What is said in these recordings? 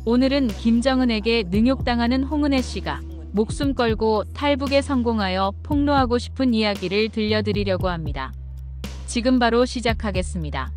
오늘은 김정은에게 능욕당하는 홍은혜 씨가 목숨 걸고 탈북에 성공하여 폭로하고 싶은 이야기를 들려드리려고 합니다. 지금 바로 시작하겠습니다.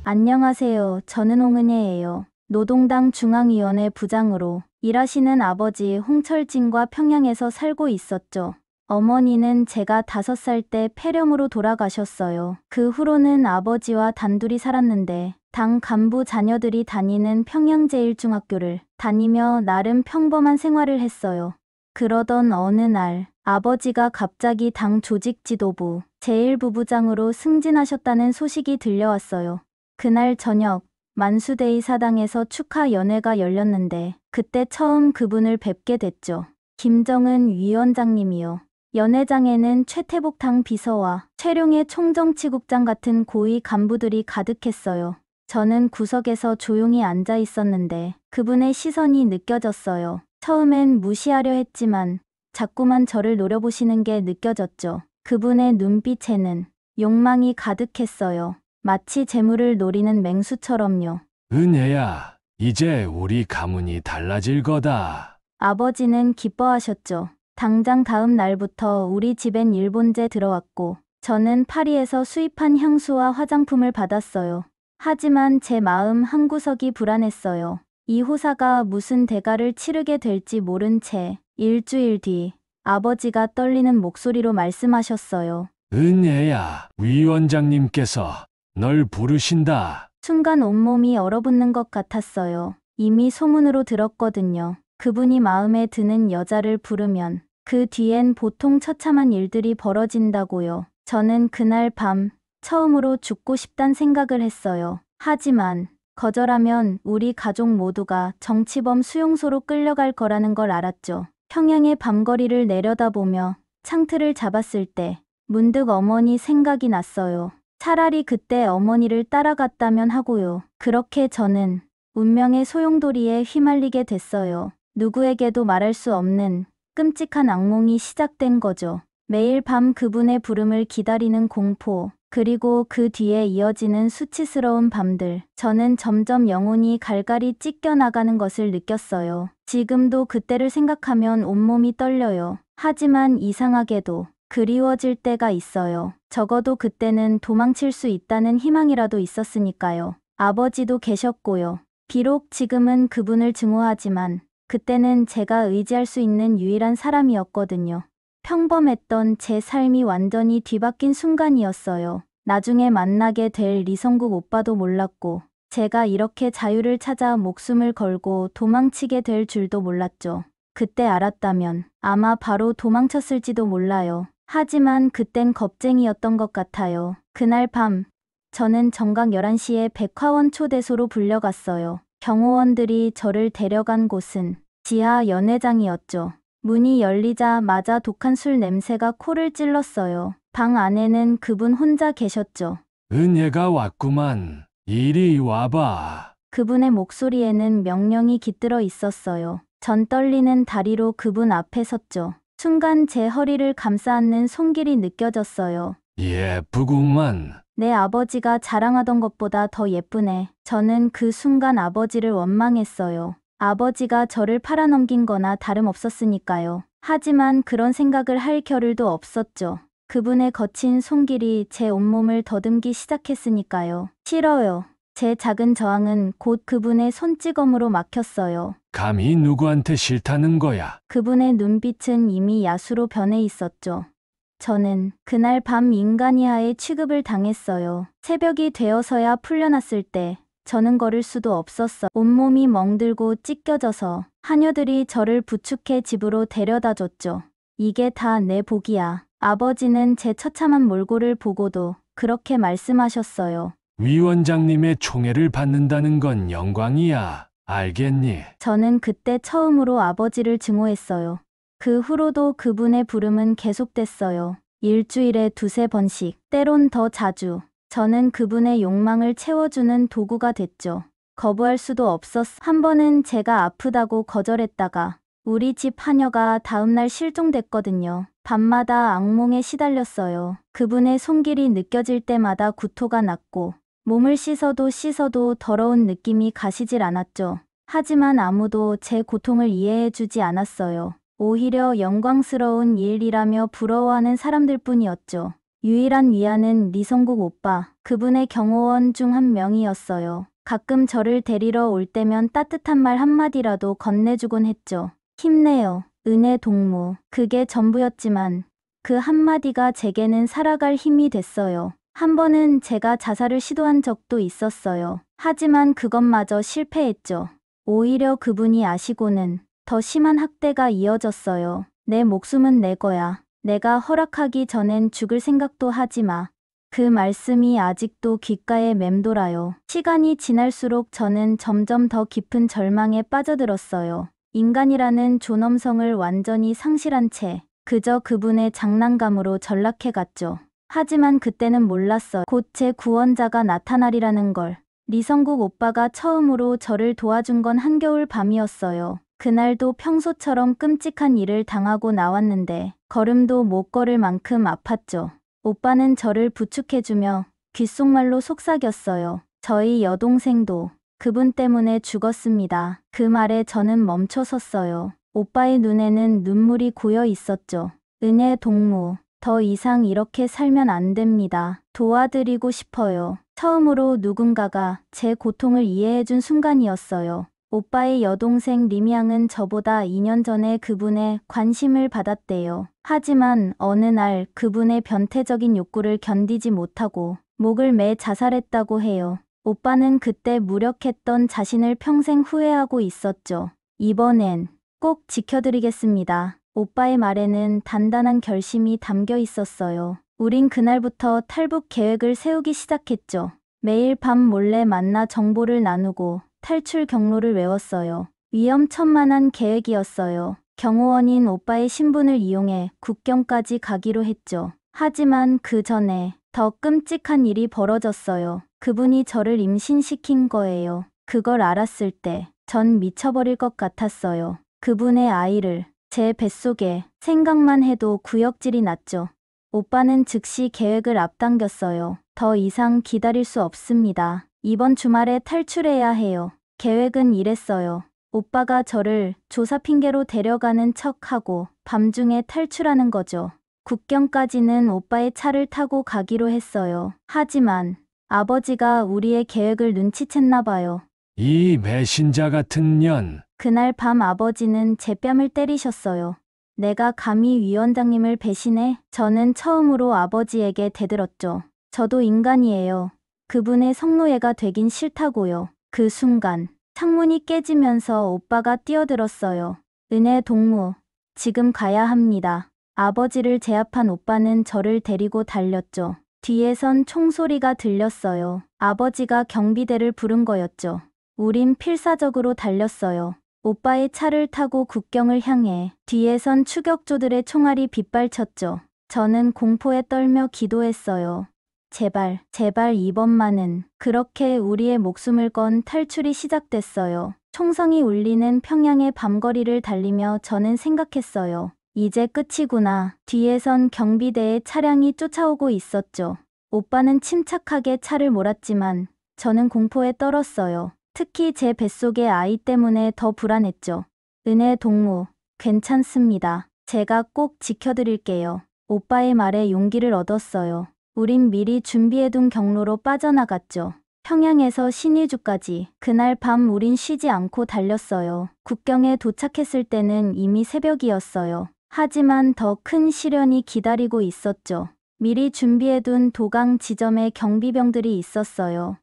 안녕하세요. 저는 홍은혜예요. 노동당 중앙위원회 부장으로 일하시는 아버지 홍철진과 평양에서 살고 있었죠. 어머니는 제가 5살 때 폐렴으로 돌아가셨어요. 그 후로는 아버지와 단둘이 살았는데 당 간부 자녀들이 다니는 평양제일중학교를 다니며 나름 평범한 생활을 했어요. 그러던 어느 날 아버지가 갑자기 당 조직지도부 제1부부장으로 승진하셨다는 소식이 들려왔어요. 그날 저녁 만수대의 사당에서 축하 연회가 열렸는데 그때 처음 그분을 뵙게 됐죠. 김정은 위원장님이요. 연회장에는 최태복 당 비서와 최룡해 총정치국장 같은 고위 간부들이 가득했어요. 저는 구석에서 조용히 앉아 있었는데 그분의 시선이 느껴졌어요. 처음엔 무시하려 했지만 자꾸만 저를 노려보시는 게 느껴졌죠. 그분의 눈빛에는 욕망이 가득했어요. 마치 재물을 노리는 맹수처럼요. 은혜야, 이제 우리 가문이 달라질 거다. 아버지는 기뻐하셨죠. 당장 다음 날부터 우리 집엔 일본제 들어왔고 저는 파리에서 수입한 향수와 화장품을 받았어요. 하지만 제 마음 한구석이 불안했어요. 이 호사가 무슨 대가를 치르게 될지 모른 채 일주일 뒤 아버지가 떨리는 목소리로 말씀하셨어요. 은혜야, 위원장님께서 널 부르신다. 순간 온몸이 얼어붙는 것 같았어요. 이미 소문으로 들었거든요. 그분이 마음에 드는 여자를 부르면 그 뒤엔 보통 처참한 일들이 벌어진다고요. 저는 그날 밤 처음으로 죽고 싶단 생각을 했어요. 하지만 거절하면 우리 가족 모두가 정치범 수용소로 끌려갈 거라는 걸 알았죠. 평양의 밤거리를 내려다보며 창틀을 잡았을 때 문득 어머니 생각이 났어요. 차라리 그때 어머니를 따라갔다면 하고요. 그렇게 저는 운명의 소용돌이에 휘말리게 됐어요. 누구에게도 말할 수 없는 끔찍한 악몽이 시작된 거죠. 매일 밤 그분의 부름을 기다리는 공포, 그리고 그 뒤에 이어지는 수치스러운 밤들. 저는 점점 영혼이 갈갈이 찢겨나가는 것을 느꼈어요. 지금도 그때를 생각하면 온몸이 떨려요. 하지만 이상하게도 그리워질 때가 있어요. 적어도 그때는 도망칠 수 있다는 희망이라도 있었으니까요. 아버지도 계셨고요. 비록 지금은 그분을 증오하지만 그때는 제가 의지할 수 있는 유일한 사람이었거든요. 평범했던 제 삶이 완전히 뒤바뀐 순간이었어요. 나중에 만나게 될 리성국 오빠도 몰랐고 제가 이렇게 자유를 찾아 목숨을 걸고 도망치게 될 줄도 몰랐죠. 그때 알았다면 아마 바로 도망쳤을지도 몰라요. 하지만 그땐 겁쟁이였던 것 같아요. 그날 밤 저는 정각 11시에 백화원 초대소로 불려갔어요. 경호원들이 저를 데려간 곳은 지하 연회장이었죠. 문이 열리자마자 독한 술 냄새가 코를 찔렀어요. 방 안에는 그분 혼자 계셨죠. 은혜가 왔구만. 이리 와봐. 그분의 목소리에는 명령이 깃들어 있었어요. 전 떨리는 다리로 그분 앞에 섰죠. 순간 제 허리를 감싸 안는 손길이 느껴졌어요. 예쁘구만. 내 아버지가 자랑하던 것보다 더 예쁘네. 저는 그 순간 아버지를 원망했어요. 아버지가 저를 팔아넘긴 거나 다름없었으니까요. 하지만 그런 생각을 할 겨를도 없었죠. 그분의 거친 손길이 제 온몸을 더듬기 시작했으니까요. 싫어요. 제 작은 저항은 곧 그분의 손찌검으로 막혔어요. 감히 누구한테 싫다는 거야? 그분의 눈빛은 이미 야수로 변해 있었죠. 저는 그날 밤 인간이하에 취급을 당했어요. 새벽이 되어서야 풀려났을 때 저는 걸을 수도 없었어. 온몸이 멍들고 찢겨져서 하녀들이 저를 부축해 집으로 데려다 줬죠. 이게 다 내 복이야. 아버지는 제 처참한 몰골을 보고도 그렇게 말씀하셨어요. 위원장님의 총애를 받는다는 건 영광이야. 알겠니? 저는 그때 처음으로 아버지를 증오했어요. 그 후로도 그분의 부름은 계속됐어요. 일주일에 2~3번씩, 때론 더 자주. 저는 그분의 욕망을 채워주는 도구가 됐죠. 거부할 수도 없었어. 한 번은 제가 아프다고 거절했다가 우리 집 하녀가 다음날 실종됐거든요. 밤마다 악몽에 시달렸어요. 그분의 손길이 느껴질 때마다 구토가 났고 몸을 씻어도 더러운 느낌이 가시질 않았죠. 하지만 아무도 제 고통을 이해해주지 않았어요. 오히려 영광스러운 일이라며 부러워하는 사람들뿐이었죠. 유일한 위안은 리성국 오빠, 그분의 경호원 중 한 명이었어요. 가끔 저를 데리러 올 때면 따뜻한 말 한마디라도 건네주곤 했죠. 힘내요, 은혜 동무. 그게 전부였지만 그 한마디가 제게는 살아갈 힘이 됐어요. 한 번은 제가 자살을 시도한 적도 있었어요. 하지만 그것마저 실패했죠. 오히려 그분이 아시고는 더 심한 학대가 이어졌어요. 내 목숨은 내 거야. 내가 허락하기 전엔 죽을 생각도 하지 마. 그 말씀이 아직도 귓가에 맴돌아요. 시간이 지날수록 저는 점점 더 깊은 절망에 빠져들었어요. 인간이라는 존엄성을 완전히 상실한 채 그저 그분의 장난감으로 전락해갔죠. 하지만 그때는 몰랐어요. 곧 제 구원자가 나타나리라는 걸. 리성국 오빠가 처음으로 저를 도와준 건 한겨울 밤이었어요. 그날도 평소처럼 끔찍한 일을 당하고 나왔는데 걸음도 못 걸을 만큼 아팠죠. 오빠는 저를 부축해주며 귓속말로 속삭였어요. 저희 여동생도 그분 때문에 죽었습니다. 그 말에 저는 멈춰섰어요. 오빠의 눈에는 눈물이 고여 있었죠. 은혜 동무, 더 이상 이렇게 살면 안 됩니다. 도와드리고 싶어요. 처음으로 누군가가 제 고통을 이해해준 순간이었어요. 오빠의 여동생 리미양은 저보다 2년 전에 그분의 관심을 받았대요. 하지만 어느 날 그분의 변태적인 욕구를 견디지 못하고 목을 매 자살했다고 해요. 오빠는 그때 무력했던 자신을 평생 후회하고 있었죠. 이번엔 꼭 지켜드리겠습니다. 오빠의 말에는 단단한 결심이 담겨 있었어요. 우린 그날부터 탈북 계획을 세우기 시작했죠. 매일 밤 몰래 만나 정보를 나누고 탈출 경로를 외웠어요. 위험천만한 계획이었어요. 경호원인 오빠의 신분을 이용해 국경까지 가기로 했죠. 하지만 그 전에 더 끔찍한 일이 벌어졌어요. 그분이 저를 임신시킨 거예요. 그걸 알았을 때 전 미쳐버릴 것 같았어요. 그분의 아이를 제 뱃속에 생각만 해도 구역질이 났죠. 오빠는 즉시 계획을 앞당겼어요. 더 이상 기다릴 수 없습니다. 이번 주말에 탈출해야 해요. 계획은 이랬어요. 오빠가 저를 조사 핑계로 데려가는 척하고 밤중에 탈출하는 거죠. 국경까지는 오빠의 차를 타고 가기로 했어요. 하지만 아버지가 우리의 계획을 눈치챘나 봐요. 이 배신자 같은 년. 그날 밤 아버지는 제 뺨을 때리셨어요. 내가 감히 위원장님을 배신해? 저는 처음으로 아버지에게 대들었죠. 저도 인간이에요. 그분의 성노예가 되긴 싫다고요. 그 순간 창문이 깨지면서 오빠가 뛰어들었어요. 은혜 동무, 지금 가야 합니다. 아버지를 제압한 오빠는 저를 데리고 달렸죠. 뒤에선 총소리가 들렸어요. 아버지가 경비대를 부른 거였죠. 우린 필사적으로 달렸어요. 오빠의 차를 타고 국경을 향해 뒤에선 추격조들의 총알이 빗발쳤죠. 저는 공포에 떨며 기도했어요. 제발, 제발 이번만은. 그렇게 우리의 목숨을 건 탈출이 시작됐어요. 총성이 울리는 평양의 밤거리를 달리며 저는 생각했어요. 이제 끝이구나. 뒤에선 경비대의 차량이 쫓아오고 있었죠. 오빠는 침착하게 차를 몰았지만 저는 공포에 떨었어요. 특히 제 뱃속의 아이 때문에 더 불안했죠. 은혜 동무, 괜찮습니다. 제가 꼭 지켜드릴게요. 오빠의 말에 용기를 얻었어요. 우린 미리 준비해둔 경로로 빠져나갔죠. 평양에서 신의주까지. 그날 밤 우린 쉬지 않고 달렸어요. 국경에 도착했을 때는 이미 새벽이었어요. 하지만 더 큰 시련이 기다리고 있었죠. 미리 준비해둔 도강 지점에 경비병들이 있었어요.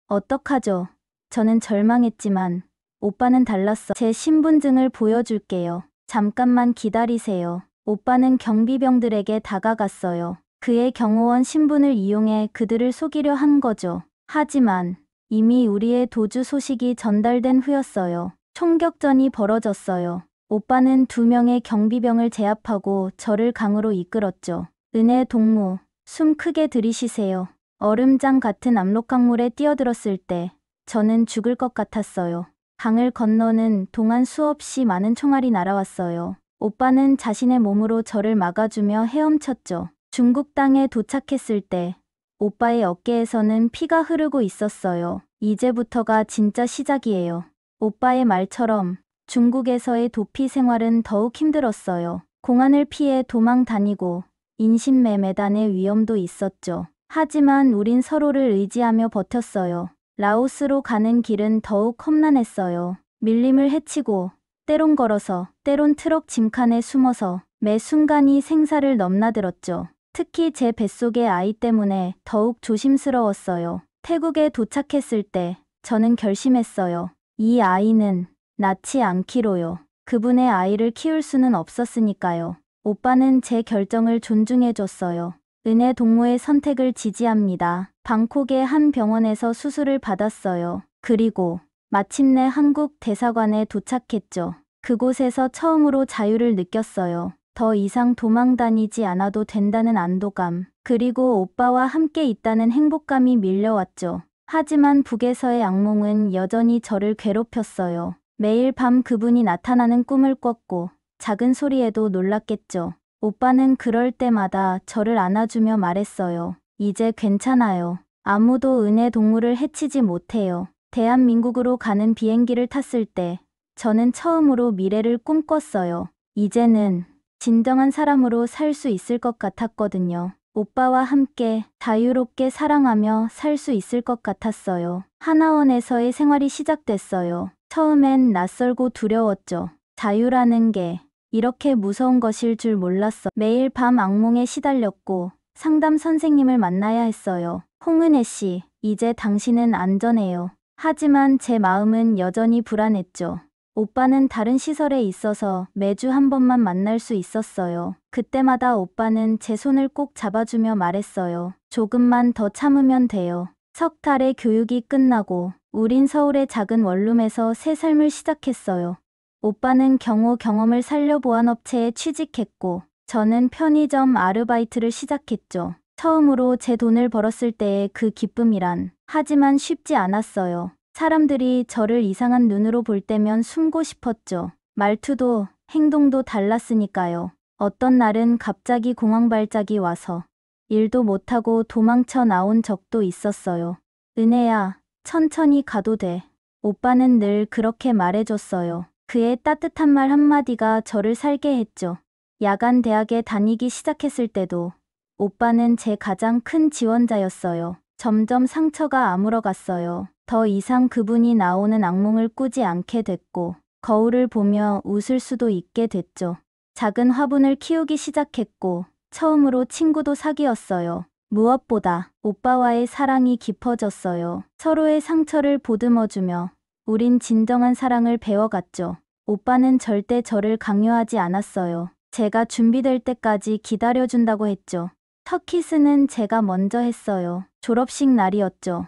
어떡하죠? 저는 절망했지만 오빠는 달랐어. 제 신분증을 보여줄게요. 잠깐만 기다리세요. 오빠는 경비병들에게 다가갔어요. 그의 경호원 신분을 이용해 그들을 속이려 한 거죠. 하지만 이미 우리의 도주 소식이 전달된 후였어요. 총격전이 벌어졌어요. 오빠는 2명의 경비병을 제압하고 저를 강으로 이끌었죠. 은혜 동무, 숨 크게 들이쉬세요. 얼음장 같은 압록강물에 뛰어들었을 때 저는 죽을 것 같았어요. 강을 건너는 동안 수없이 많은 총알이 날아왔어요. 오빠는 자신의 몸으로 저를 막아주며 헤엄쳤죠. 중국 땅에 도착했을 때 오빠의 어깨에서는 피가 흐르고 있었어요. 이제부터가 진짜 시작이에요. 오빠의 말처럼 중국에서의 도피 생활은 더욱 힘들었어요. 공안을 피해 도망 다니고 인신매매단의 위험도 있었죠. 하지만 우린 서로를 의지하며 버텼어요. 라오스로 가는 길은 더욱 험난했어요. 밀림을 헤치고 때론 걸어서 때론 트럭 짐칸에 숨어서 매 순간이 생사를 넘나들었죠. 특히 제 뱃속의 아이 때문에 더욱 조심스러웠어요. 태국에 도착했을 때 저는 결심했어요. 이 아이는 낳지 않기로요. 그분의 아이를 키울 수는 없었으니까요. 오빠는 제 결정을 존중해줬어요. 은혜 동무의 선택을 지지합니다. 방콕의 한 병원에서 수술을 받았어요. 그리고 마침내 한국 대사관에 도착했죠. 그곳에서 처음으로 자유를 느꼈어요. 더 이상 도망 다니지 않아도 된다는 안도감, 그리고 오빠와 함께 있다는 행복감이 밀려왔죠. 하지만 북에서의 악몽은 여전히 저를 괴롭혔어요. 매일 밤 그분이 나타나는 꿈을 꿨고 작은 소리에도 놀랐겠죠. 오빠는 그럴 때마다 저를 안아주며 말했어요. 이제 괜찮아요. 아무도 은혜 동물을 해치지 못해요. 대한민국으로 가는 비행기를 탔을 때 저는 처음으로 미래를 꿈꿨어요. 이제는 진정한 사람으로 살 수 있을 것 같았거든요. 오빠와 함께 자유롭게 사랑하며 살 수 있을 것 같았어요. 하나원에서의 생활이 시작됐어요. 처음엔 낯설고 두려웠죠. 자유라는 게 이렇게 무서운 것일 줄 몰랐어. 매일 밤 악몽에 시달렸고 상담 선생님을 만나야 했어요. 홍은혜 씨, 이제 당신은 안전해요. 하지만 제 마음은 여전히 불안했죠. 오빠는 다른 시설에 있어서 매주 한 번만 만날 수 있었어요. 그때마다 오빠는 제 손을 꼭 잡아주며 말했어요. 조금만 더 참으면 돼요. 석 달의 교육이 끝나고 우린 서울의 작은 원룸에서 새 삶을 시작했어요. 오빠는 경험을 살려 보안업체에 취직했고 저는 편의점 아르바이트를 시작했죠. 처음으로 제 돈을 벌었을 때의 그 기쁨이란, 하지만 쉽지 않았어요. 사람들이 저를 이상한 눈으로 볼 때면 숨고 싶었죠. 말투도 행동도 달랐으니까요. 어떤 날은 갑자기 공황 발작이 와서 일도 못하고 도망쳐 나온 적도 있었어요. 은혜야, 천천히 가도 돼. 오빠는 늘 그렇게 말해줬어요. 그의 따뜻한 말 한마디가 저를 살게 했죠. 야간 대학에 다니기 시작했을 때도 오빠는 제 가장 큰 지원자였어요. 점점 상처가 아물어갔어요. 더 이상 그분이 나오는 악몽을 꾸지 않게 됐고 거울을 보며 웃을 수도 있게 됐죠. 작은 화분을 키우기 시작했고 처음으로 친구도 사귀었어요. 무엇보다 오빠와의 사랑이 깊어졌어요. 서로의 상처를 보듬어주며 우린 진정한 사랑을 배워갔죠. 오빠는 절대 저를 강요하지 않았어요. 제가 준비될 때까지 기다려준다고 했죠. 첫 키스는 제가 먼저 했어요. 졸업식 날이었죠.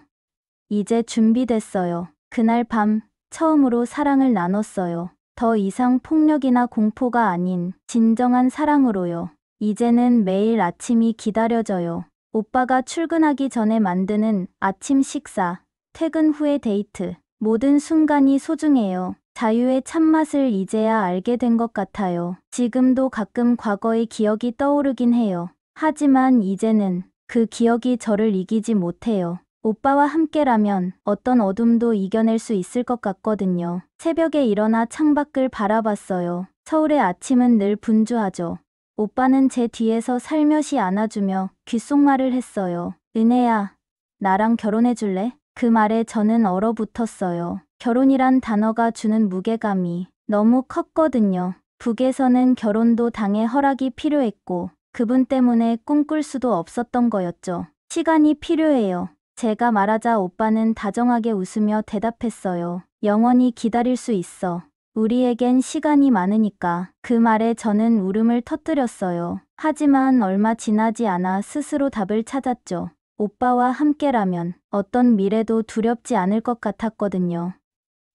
이제 준비됐어요. 그날 밤 처음으로 사랑을 나눴어요. 더 이상 폭력이나 공포가 아닌 진정한 사랑으로요. 이제는 매일 아침이 기다려져요. 오빠가 출근하기 전에 만드는 아침 식사, 퇴근 후의 데이트, 모든 순간이 소중해요. 자유의 참맛을 이제야 알게 된 것 같아요. 지금도 가끔 과거의 기억이 떠오르긴 해요. 하지만 이제는 그 기억이 저를 이기지 못해요. 오빠와 함께라면 어떤 어둠도 이겨낼 수 있을 것 같거든요. 새벽에 일어나 창밖을 바라봤어요. 서울의 아침은 늘 분주하죠. 오빠는 제 뒤에서 살며시 안아주며 귓속말을 했어요. 은혜야, 나랑 결혼해줄래? 그 말에 저는 얼어붙었어요. 결혼이란 단어가 주는 무게감이 너무 컸거든요. 북에서는 결혼도 당의 허락이 필요했고 그분 때문에 꿈꿀 수도 없었던 거였죠. 시간이 필요해요. 제가 말하자 오빠는 다정하게 웃으며 대답했어요. 영원히 기다릴 수 있어. 우리에겐 시간이 많으니까. 그 말에 저는 울음을 터뜨렸어요. 하지만 얼마 지나지 않아 스스로 답을 찾았죠. 오빠와 함께라면 어떤 미래도 두렵지 않을 것 같았거든요.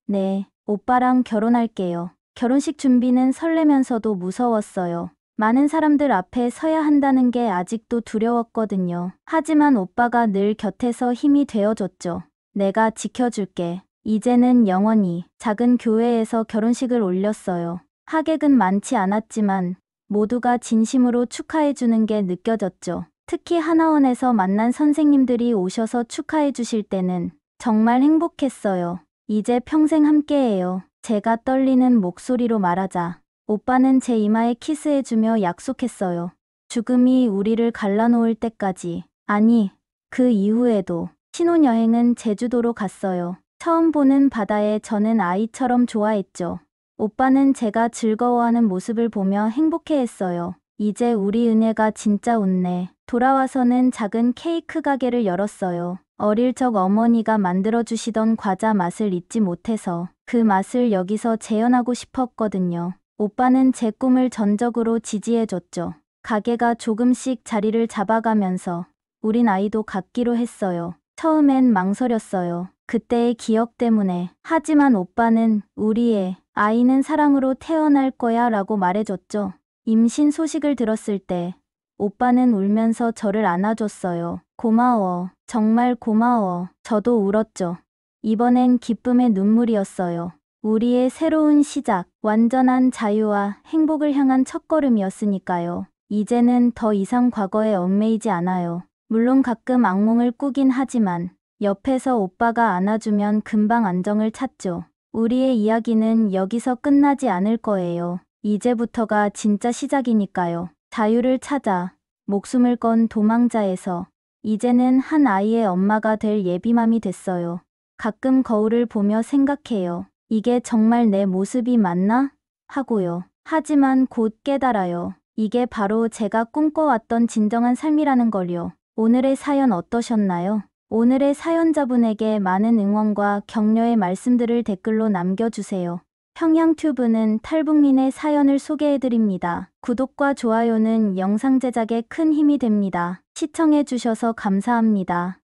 네, 오빠랑 결혼할게요. 결혼식 준비는 설레면서도 무서웠어요. 많은 사람들 앞에 서야 한다는 게 아직도 두려웠거든요. 하지만 오빠가 늘 곁에서 힘이 되어줬죠. 내가 지켜줄게. 이제는 영원히. 작은 교회에서 결혼식을 올렸어요. 하객은 많지 않았지만 모두가 진심으로 축하해주는 게 느껴졌죠. 특히 하나원에서 만난 선생님들이 오셔서 축하해 주실 때는 정말 행복했어요. 이제 평생 함께해요. 제가 떨리는 목소리로 말하자 오빠는 제 이마에 키스해주며 약속했어요. 죽음이 우리를 갈라놓을 때까지. 아니, 그 이후에도. 신혼여행은 제주도로 갔어요. 처음 보는 바다에 저는 아이처럼 좋아했죠. 오빠는 제가 즐거워하는 모습을 보며 행복해했어요. 이제 우리 은혜가 진짜 웃네. 돌아와서는 작은 케이크 가게를 열었어요. 어릴 적 어머니가 만들어주시던 과자 맛을 잊지 못해서 그 맛을 여기서 재현하고 싶었거든요. 오빠는 제 꿈을 전적으로 지지해줬죠. 가게가 조금씩 자리를 잡아가면서 우린 아이도 갖기로 했어요. 처음엔 망설였어요. 그때의 기억 때문에. 하지만 오빠는 우리의 아이는 사랑으로 태어날 거야 라고 말해줬죠. 임신 소식을 들었을 때 오빠는 울면서 저를 안아줬어요. 고마워. 정말 고마워. 저도 울었죠. 이번엔 기쁨의 눈물이었어요. 우리의 새로운 시작, 완전한 자유와 행복을 향한 첫걸음이었으니까요. 이제는 더 이상 과거에 얽매이지 않아요. 물론 가끔 악몽을 꾸긴 하지만 옆에서 오빠가 안아주면 금방 안정을 찾죠. 우리의 이야기는 여기서 끝나지 않을 거예요. 이제부터가 진짜 시작이니까요. 자유를 찾아 목숨을 건 도망자에서 이제는 한 아이의 엄마가 될 예비맘이 됐어요. 가끔 거울을 보며 생각해요. 이게 정말 내 모습이 맞나? 하고요. 하지만 곧 깨달아요. 이게 바로 제가 꿈꿔왔던 진정한 삶이라는 걸요. 오늘의 사연 어떠셨나요? 오늘의 사연자분에게 많은 응원과 격려의 말씀들을 댓글로 남겨주세요. 평양튜브는 탈북민의 사연을 소개해드립니다. 구독과 좋아요는 영상 제작에 큰 힘이 됩니다. 시청해주셔서 감사합니다.